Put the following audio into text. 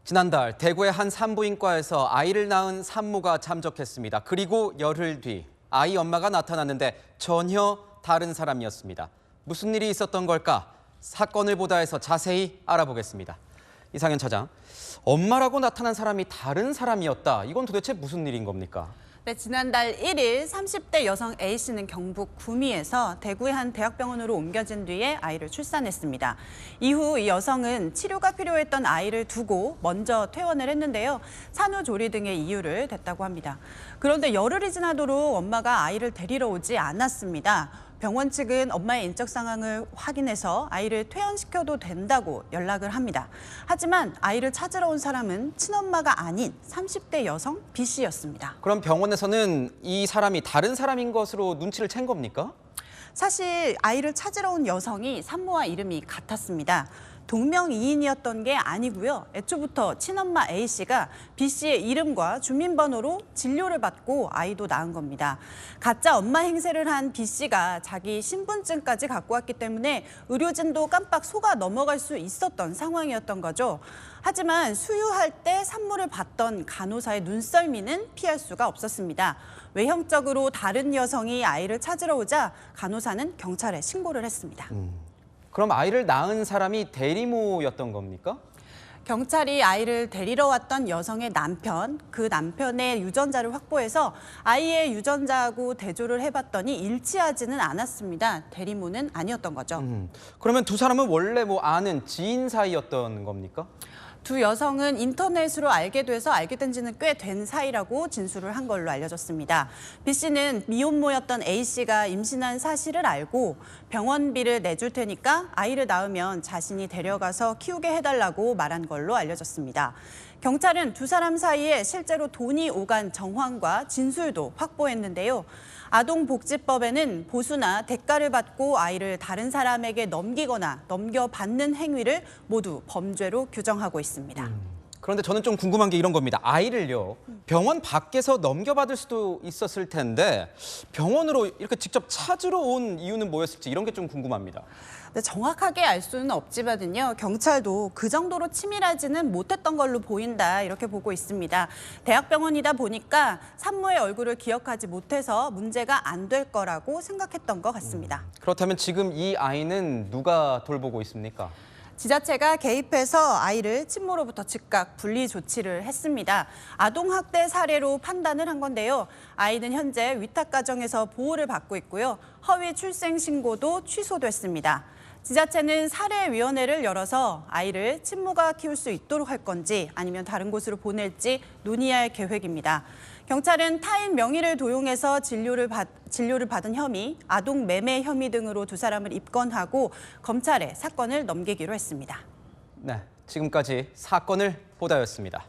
지난달 대구의 한 산부인과에서 아이를 낳은 산모가 잠적했습니다. 그리고 열흘 뒤 아이 엄마가 나타났는데 전혀 다른 사람이었습니다. 무슨 일이 있었던 걸까? 사건을 보다 해서 자세히 알아보겠습니다. 이상현 차장, 엄마라고 나타난 사람이 다른 사람이었다. 이건 도대체 무슨 일인 겁니까? 네, 지난달 1일 30대 여성 A씨는 경북 구미에서 대구의 한 대학병원으로 옮겨진 뒤에 아이를 출산했습니다. 이후 이 여성은 치료가 필요했던 아이를 두고 먼저 퇴원을 했는데요. 산후조리 등의 이유를 댔다고 합니다. 그런데 열흘이 지나도록 엄마가 아이를 데리러 오지 않았습니다. 병원 측은 엄마의 인적 상황을 확인해서 아이를 퇴원시켜도 된다고 연락을 합니다. 하지만 아이를 찾으러 온 사람은 친엄마가 아닌 30대 여성 B씨였습니다. 그럼 병원에서는 이 사람이 다른 사람인 것으로 눈치를 챈 겁니까? 사실 아이를 찾으러 온 여성이 산모와 이름이 같았습니다. 동명이인이었던 게 아니고요. 애초부터 친엄마 A씨가 B씨의 이름과 주민번호로 진료를 받고 아이도 낳은 겁니다. 가짜 엄마 행세를 한 B씨가 자기 신분증까지 갖고 왔기 때문에 의료진도 깜빡 속아 넘어갈 수 있었던 상황이었던 거죠. 하지만 수유할 때 산모를 봤던 간호사의 눈썰미는 피할 수가 없었습니다. 외형적으로 다른 여성이 아이를 찾으러 오자 간호사는 경찰에 신고를 했습니다. 그럼 아이를 낳은 사람이 대리모였던 겁니까? 경찰이 아이를 데리러 왔던 여성의 남편, 그 남편의 유전자를 확보해서 아이의 유전자하고 대조를 해봤더니 일치하지는 않았습니다. 대리모는 아니었던 거죠. 그러면 두 사람은 원래 아는 지인 사이였던 겁니까? 두 여성은 인터넷으로 알게 된 지는 꽤 된 사이라고 진술을 한 걸로 알려졌습니다. B씨는 미혼모였던 A씨가 임신한 사실을 알고 병원비를 내줄 테니까 아이를 낳으면 자신이 데려가서 키우게 해달라고 말한 걸로 알려졌습니다. 경찰은 두 사람 사이에 실제로 돈이 오간 정황과 진술도 확보했는데요. 아동복지법에는 보수나 대가를 받고 아이를 다른 사람에게 넘기거나 넘겨받는 행위를 모두 범죄로 규정하고 있습니다. 그런데 저는 좀 궁금한 게 이런 겁니다. 아이를요, 병원 밖에서 넘겨받을 수도 있었을 텐데 병원으로 이렇게 직접 찾으러 온 이유는 뭐였을지 이런 게 좀 궁금합니다. 네, 정확하게 알 수는 없지만요. 경찰도 그 정도로 치밀하지는 못했던 걸로 보인다 이렇게 보고 있습니다. 대학병원이다 보니까 산모의 얼굴을 기억하지 못해서 문제가 안 될 거라고 생각했던 것 같습니다. 그렇다면 지금 이 아이는 누가 돌보고 있습니까? 지자체가 개입해서 아이를 친모로부터 즉각 분리 조치를 했습니다. 아동학대 사례로 판단을 한 건데요. 아이는 현재 위탁가정에서 보호를 받고 있고요. 허위 출생 신고도 취소됐습니다. 지자체는 사례위원회를 열어서 아이를 친모가 키울 수 있도록 할 건지 아니면 다른 곳으로 보낼지 논의할 계획입니다. 경찰은 타인 명의를 도용해서 진료를 받은 혐의, 아동 매매 혐의 등으로 두 사람을 입건하고 검찰에 사건을 넘기기로 했습니다. 네, 지금까지 사건을 보다였습니다.